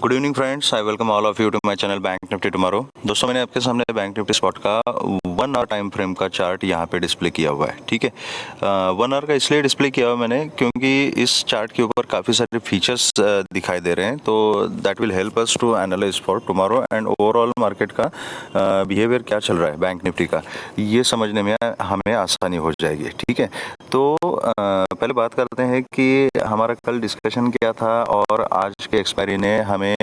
Good evening friends, I welcome all of you to my channel bank Nifty tomorrow. दोस्तों, मैंने आपके सामने bank Nifty spot का 1 hour time frame का chart यहाँ पे डिस्प्ले किया हुआ है। ठीक है, 1 आवर का इसलिए डिस्प्ले किया हुआ मैंने क्योंकि इस चार्ट के ऊपर काफ़ी सारे फीचर्स दिखाई दे रहे हैं, तो that will help us to analyze for tomorrow and overall market का बिहेवियर क्या चल रहा है बैंक निफ्टी का, ये समझने में हमें आसानी हो जाएगी। ठीक है, तो पहले बात करते हैं कि हमारा कल डिस्कशन क्या था और आज के एक्सपायरी ने हमें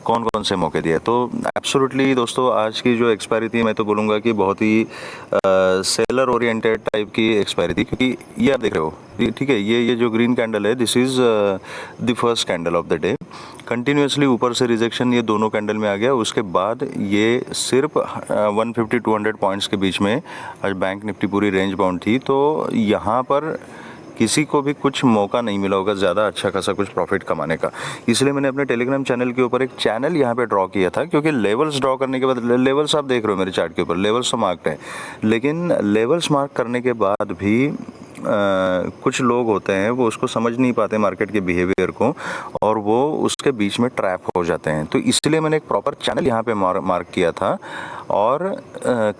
कौन कौन से मौके दिए। तो एब्सोल्युटली दोस्तों, आज की जो एक्सपायरी थी मैं तो बोलूँगा कि बहुत ही सेलर ओरिएंटेड टाइप की एक्सपायरी थी, क्योंकि ये आप देख रहे हो, ठीक है, ये जो ग्रीन कैंडल है, this is the first candle of the day. Continuously ऊपर से रिजेक्शन ये दोनों कैंडल में आ गया, उसके बाद ये सिर्फ 150-200 पॉइंट्स के बीच में आज बैंक निफ्टी पूरी रेंज बाउंड थी। तो यहाँ पर किसी को भी कुछ मौका नहीं मिला होगा ज़्यादा अच्छा खासा कुछ प्रॉफिट कमाने का। इसलिए मैंने अपने टेलीग्राम चैनल के ऊपर एक चैनल यहाँ पे ड्रॉ किया था, क्योंकि लेवल्स ड्रॉ करने के बाद, लेवल्स आप देख रहे हो मेरे चार्ट के ऊपर, लेवल्स तो मार्क्ड है, लेकिन लेवल्स मार्क करने के बाद भी कुछ लोग होते हैं वो उसको समझ नहीं पाते मार्केट के बिहेवियर को, और वो उसके बीच में ट्रैप हो जाते हैं। तो इसलिए मैंने एक प्रॉपर चैनल यहाँ पे मार्क किया था और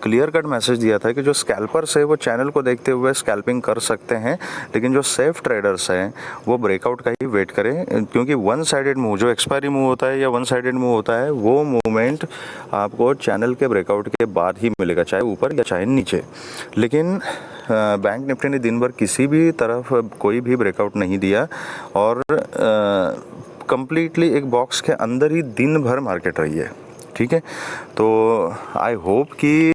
क्लियर कट मैसेज दिया था कि जो स्कैल्पर्स है वो चैनल को देखते हुए स्कैल्पिंग कर सकते हैं, लेकिन जो सेफ ट्रेडर्स हैं वो ब्रेकआउट का ही वेट करें, क्योंकि वन साइडेड मूव, जो एक्सपायरी मूव होता है या वन साइडेड मूव होता है, वो मूवमेंट आपको चैनल के ब्रेकआउट के बाद ही मिलेगा, चाहे ऊपर या चाहे नीचे। लेकिन बैंक निफ्टी ने दिन भर किसी भी तरफ कोई भी ब्रेकआउट नहीं दिया और कंप्लीटली एक बॉक्स के अंदर ही दिन भर मार्केट रही है। ठीक है, तो आई होप कि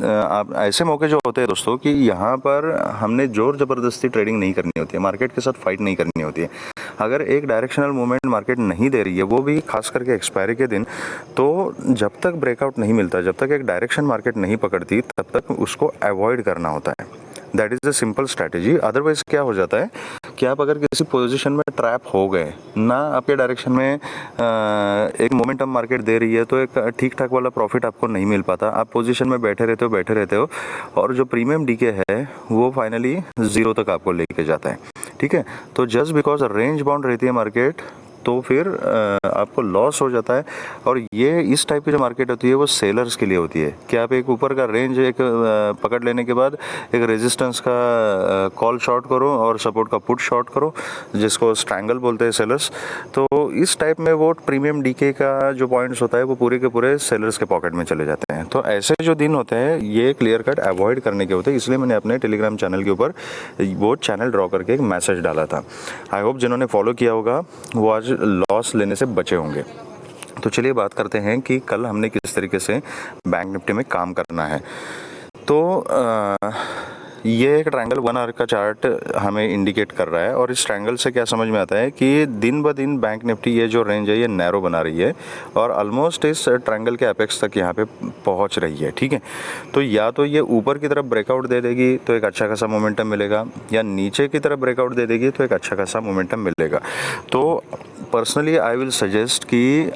आप ऐसे मौके जो होते हैं दोस्तों, कि यहाँ पर हमने जोर ज़बरदस्ती ट्रेडिंग नहीं करनी होती है, मार्केट के साथ फाइट नहीं करनी होती है। अगर एक डायरेक्शनल मूवमेंट मार्केट नहीं दे रही है, वो भी खास करके एक्सपायरी के दिन, तो जब तक ब्रेकआउट नहीं मिलता, जब तक एक डायरेक्शन मार्केट नहीं पकड़ती, तब तक उसको अवॉइड करना होता है। That is a simple strategy. Otherwise क्या हो जाता है कि आप अगर किसी पोजीशन में ट्रैप हो गए ना, आपके डायरेक्शन में एक मोमेंटम मार्केट दे रही है, तो एक ठीक ठाक वाला प्रॉफिट आपको नहीं मिल पाता। आप पोजीशन में बैठे रहते हो और जो प्रीमियम डीके है वो फाइनली ज़ीरो तक आपको लेके जाता है। ठीक है, तो जस्ट बिकॉज रेंज बाउंड रहती है मार्केट, तो फिर आपको लॉस हो जाता है। और ये इस टाइप की जो मार्केट होती है वो सेलर्स के लिए होती है कि आप एक ऊपर का रेंज एक पकड़ लेने के बाद एक रेजिस्टेंस का कॉल शॉर्ट करो और सपोर्ट का पुट शॉर्ट करो, जिसको स्ट्रैंगल बोलते हैं सेलर्स। तो इस टाइप में वो प्रीमियम डीके का जो पॉइंट्स होता है वो पूरे के पूरे सेलर्स के पॉकेट में चले जाते हैं। तो ऐसे जो दिन होते हैं ये क्लियर कट अवॉइड करने के होते हैं, इसलिए मैंने अपने टेलीग्राम चैनल के ऊपर वो चैनल ड्रॉ करके एक मैसेज डाला था। आई होप जिन्होंने फॉलो किया होगा वो आज लॉस लेने से बचे होंगे। तो चलिए बात करते हैं कि कल हमने किस तरीके से बैंक निफ्टी में काम करना है। तो ये एक ट्रायंगल 1 आवर का चार्ट हमें इंडिकेट कर रहा है, और इस ट्रायंगल से क्या समझ में आता है कि दिन ब दिन बैंक निफ्टी ये जो रेंज है ये नैरो बना रही है और ऑलमोस्ट इस ट्रायंगल के एपेक्स तक यहाँ पे पहुँच रही है। ठीक है, तो या तो ये ऊपर की तरफ ब्रेकआउट दे देगी तो एक अच्छा खासा मोमेंटम मिलेगा, या नीचे की तरफ ब्रेकआउट दे देगी तो एक अच्छा खासा मोमेंटम मिलेगा। तो पर्सनली आई विल सजेस्ट कि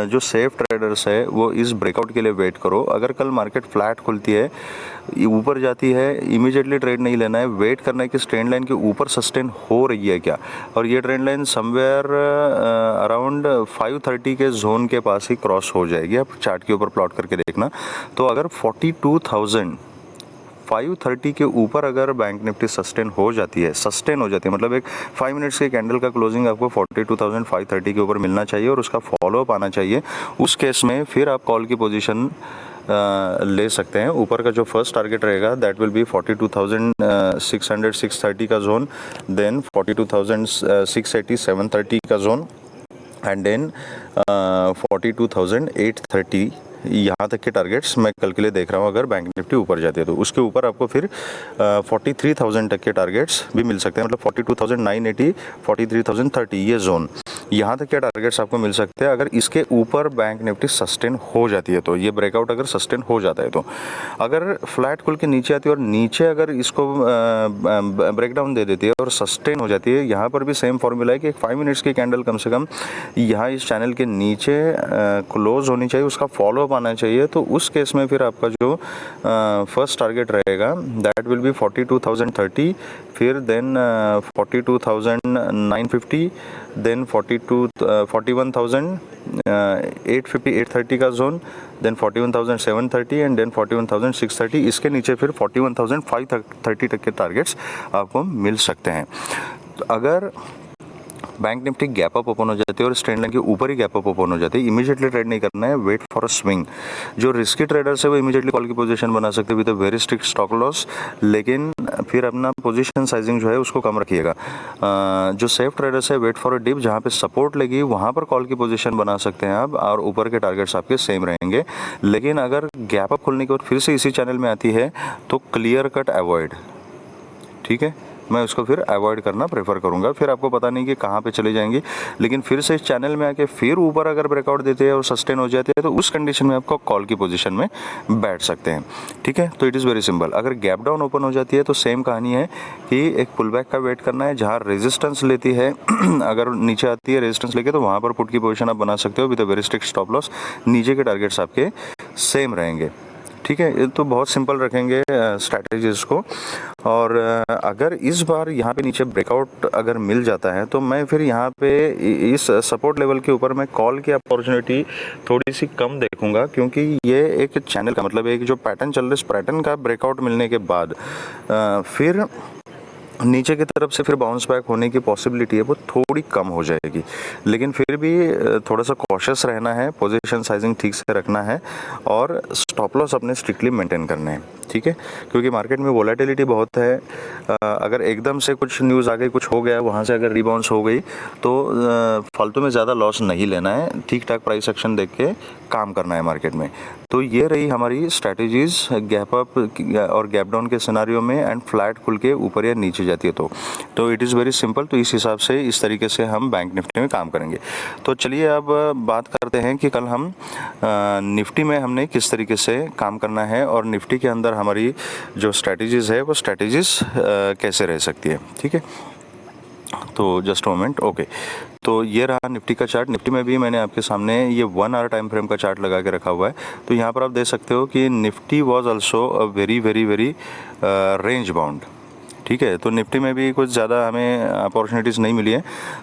जो सेफ ट्रेडर्स है वो इस ब्रेकआउट के लिए वेट करो। अगर कल मार्केट फ्लैट खुलती है, ऊपर जाती है, इमीडिएटली ट्रेड नहीं लेना है, वेट करना है कि ट्रेंड लाइन के ऊपर सस्टेन हो रही है क्या। और ये ट्रेंड लाइन समवेयर अराउंड 530 के जोन के पास ही क्रॉस हो जाएगी। आप चार्ट के ऊपर प्लॉट करके देखना। तो अगर 42,530 के ऊपर अगर बैंक निफ्टी सस्टेन हो जाती है, मतलब एक 5 मिनट्स के कैंडल का क्लोजिंग आपको 42,530 के ऊपर मिलना चाहिए और उसका फॉलोअप आना चाहिए। उस केस में फिर आप कॉल की पोजीशन ले सकते हैं। ऊपर का जो फर्स्ट टारगेट रहेगा दैट विल बी 42,600-630 का जोन, देन 42,680-730 का जोन, एंड देन 42,830 यहाँ तक के टारगेट्स मैं कल के लिए देख रहा हूँ। अगर बैंक निफ्टी ऊपर जाती है तो उसके ऊपर आपको फिर 43,000 तक के टारगेट्स भी मिल सकते हैं, मतलब 42,980, 43,030 ये जोन, यहाँ तक के टारगेट्स आपको मिल सकते हैं अगर इसके ऊपर बैंक निफ्टी सस्टेन हो जाती है। तो ये ब्रेकआउट अगर सस्टेन हो जाता है, तो अगर फ्लैट खुल के नीचे आती है और नीचे अगर इसको ब्रेकडाउन दे देती है और सस्टेन हो जाती है, यहाँ पर भी सेम फॉर्मूला है कि 5 मिनट्स की कैंडल कम से कम यहाँ इस चैनल के नीचे क्लोज होनी चाहिए, उसका फॉलोअप आना चाहिए। तो उस केस में फिर आपका जो फर्स्ट टारगेट रहेगा दैट विल बी 42,030, फिर देन 42,950, देन 41,000 850 830 का जोन, देन 41,730 एंड देन 41,630, इसके नीचे फिर 41,530 तक के टारगेट्स आपको मिल सकते हैं। तो अगर bank Nifty gap up open हो जाती है और ट्रेंड लाइन के ऊपर ही गैप अप ओपन हो जाती है, इमीडिएटली ट्रेड नहीं करना है, वेट फॉर अ स्विंग। जो रिस्की ट्रेडर्स है वो इमीडिएटली कॉल की पोजीशन बना सकते हैं with a very strict stop loss, लेकिन फिर अपना पोजीशन साइजिंग जो है उसको कम रखिएगा। जो सेफ ट्रेडर्स है, वेट फॉर अ डिप, जहाँ पे सपोर्ट लगी वहाँ पर कॉल की पोजीशन बना सकते हैं आप, और ऊपर के टारगेट्स आपके सेम रहेंगे। लेकिन अगर गैप अप खुलने के बाद फिर से इसी चैनल में आती है तो क्लियर कट अवॉइड, ठीक है, मैं उसको फिर अवॉइड करना प्रेफर करूंगा। फिर आपको पता नहीं कि कहाँ पे चली जाएंगी, लेकिन फिर से इस चैनल में आके फिर ऊपर अगर ब्रेकआउट देते हैं और सस्टेन हो जाते हैं तो उस कंडीशन में आपको कॉल की पोजीशन में बैठ सकते हैं, ठीक है। तो इट इज़ वेरी सिंपल। अगर गैप डाउन ओपन हो जाती है तो सेम कहानी है कि एक पुल बैक का वेट करना है, जहाँ रेजिस्टेंस लेती है अगर नीचे आती है रेजिस्टेंस लेके, तो वहाँ पर पुट की पोजीशन आप बना सकते हो with a very strict stop loss. नीचे के टारगेट्स आपके सेम रहेंगे, ठीक है। ये तो बहुत सिंपल रखेंगे स्ट्रैटेजीज को। और अगर इस बार यहाँ पे नीचे ब्रेकआउट अगर मिल जाता है तो मैं फिर यहाँ पे इस सपोर्ट लेवल के ऊपर मैं कॉल की अपॉर्चुनिटी थोड़ी सी कम देखूंगा, क्योंकि ये एक चैनल का मतलब एक जो पैटर्न चल रहा है, इस पैटर्न का ब्रेकआउट मिलने के बाद फिर नीचे की तरफ से फिर बाउंस बैक होने की पॉसिबिलिटी है वो थोड़ी कम हो जाएगी। लेकिन फिर भी थोड़ा सा कॉशियस रहना है, पोजीशन साइजिंग ठीक से रखना है और स्टॉप लॉस अपने स्ट्रिक्टली मेंटेन करने हैं, ठीक है। क्योंकि मार्केट में वोलेटिलिटी बहुत है। अगर एकदम से कुछ न्यूज़ आ गई, कुछ हो गया, वहाँ से अगर रिबाउंस हो गई तो फालतू में ज़्यादा लॉस नहीं लेना है, ठीक ठाक प्राइस एक्शन देख के काम करना है मार्केट में। तो ये रही हमारी स्ट्रैटेजीज गैप अप और गैप डाउन के सिनारियो में, एंड फ्लैट खुल के ऊपर या नीचे जाती है तो इट इज़ वेरी सिंपल। तो इस हिसाब से इस तरीके से हम बैंक निफ्टी में काम करेंगे। तो चलिए अब बात करते हैं कि कल हम निफ्टी में हमने किस तरीके से काम करना है और निफ्टी के अंदर हमारी जो स्ट्रैटेजीज़ है वो स्ट्रैटेजीज़ कैसे रह सकती है, ठीक है। तो जस्ट मोमेंट, ओके। तो ये रहा निफ्टी का चार्ट। निफ्टी में भी मैंने आपके सामने ये 1 आवर टाइम फ्रेम का चार्ट लगा के रखा हुआ है। तो यहाँ पर आप देख सकते हो कि Nifty was also a very very very range bound, ठीक है। तो निफ्टी में भी कुछ ज़्यादा हमें अपॉर्चुनिटीज़ नहीं मिली है।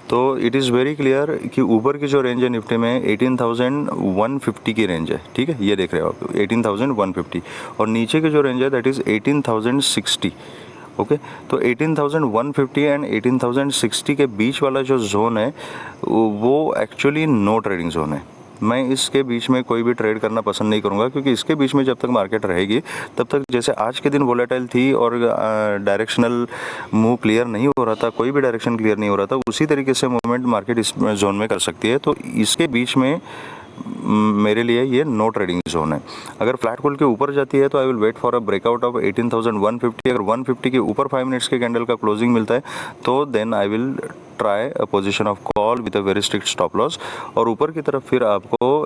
तो इट इज़ वेरी क्लियर कि ऊपर की जो रेंज है निफ्टी में 18,150 की रेंज है, ठीक है, ये देख रहे हो आप 18,150, और नीचे की जो रेंज है दैट इज़ 18,060, ओके। तो 18,150 एंड 18,060 के बीच वाला जो जोन है वो एक्चुअली नो ट्रेडिंग जोन है। मैं इसके बीच में कोई भी ट्रेड करना पसंद नहीं करूंगा, क्योंकि इसके बीच में जब तक मार्केट रहेगी तब तक, जैसे आज के दिन वोलेटाइल थी और डायरेक्शनल मूव क्लियर नहीं हो रहा था, कोई भी डायरेक्शन क्लियर नहीं हो रहा था, उसी तरीके से मूवमेंट मार्केट इस जोन में कर सकती है। तो इसके बीच में मेरे लिए ये नो ट्रेडिंग जोन है। अगर फ्लैट कॉल के ऊपर जाती है तो I will wait for a breakout of 18,150। अगर 150 के ऊपर 5 मिनट्स के कैंडल का क्लोजिंग मिलता है तो then I will try a position of call with a very strict stop loss. और ऊपर की तरफ फिर आपको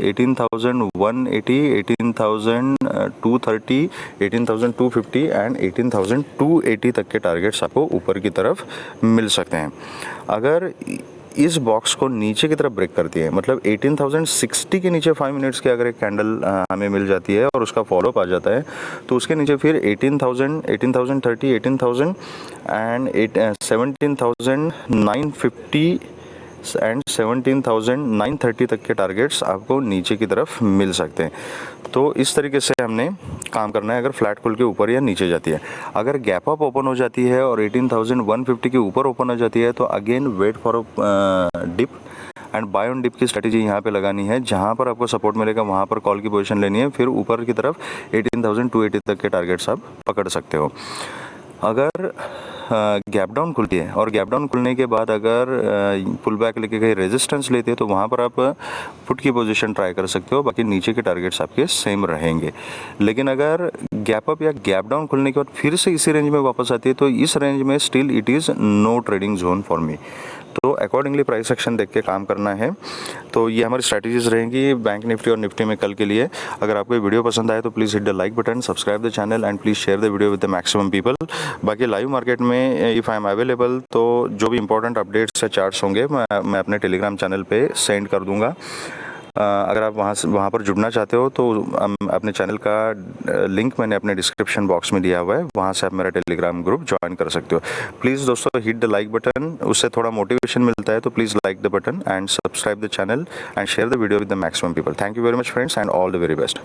18,180, 18,230, 18,250 एंड 18,280 तक के टारगेट्स आपको ऊपर की तरफ मिल सकते हैं। अगर इस बॉक्स को नीचे की तरफ ब्रेक करती है, मतलब 18,060 के नीचे 5 मिनट्स की अगर एक कैंडल हमें मिल जाती है और उसका फॉलोअप आ जाता है, तो उसके नीचे फिर 18,000, 18,030, 18,000 एंड 17,950 एंड 17,930 तक के टारगेट्स आपको नीचे की तरफ मिल सकते हैं। तो इस तरीके से हमने काम करना है अगर फ्लैट खुल के ऊपर या नीचे जाती है। अगर गैप अप ओपन हो जाती है और 18,150 के ऊपर ओपन हो जाती है तो again wait for dip and buy on dip की स्ट्रेटेजी यहाँ पे लगानी है। जहाँ पर आपको सपोर्ट मिलेगा वहाँ पर कॉल की पोजीशन लेनी है, फिर ऊपर की तरफ 18,280 तक के टारगेट्स आप पकड़ सकते हो। अगर गैप डाउन खुलती है और गैप डाउन खुलने के बाद अगर पुल बैक लेके कहीं रेजिस्टेंस लेते हैं तो वहाँ पर आप पुट की पोजीशन ट्राई कर सकते हो, बाकी नीचे के टारगेट्स आपके सेम रहेंगे। लेकिन अगर गैप अप या गैप डाउन खुलने के बाद फिर से इसी रेंज में वापस आती है तो इस रेंज में still it is no trading zone for me. तो अकॉर्डिंगली प्राइस एक्शन देख के काम करना है। तो ये हमारी स्ट्रैटेजीज रहेंगी बैंक निफ्टी और निफ्टी में कल के लिए। अगर आपको ये वीडियो पसंद आए तो please hit the like button, subscribe the channel and please share the video with the maximum people. बाकी लाइव मार्केट में इफ़ आई एम अवेलेबल तो जो भी इंपॉर्टेंट अपडेट्स या चार्ट्स होंगे मैं अपने टेलीग्राम चैनल पे सेंड कर दूंगा। अगर आप वहाँ पर जुड़ना चाहते हो तो अपने चैनल का लिंक मैंने अपने डिस्क्रिप्शन बॉक्स में दिया हुआ है, वहाँ से आप मेरा टेलीग्राम ग्रुप ज्वाइन कर सकते हो। प्लीज़ दोस्तों हिट द लाइक बटन, उससे थोड़ा मोटिवेशन मिलता है, तो please like the button and subscribe the channel and share the video with the maximum people. Thank you very much friends and all the very best.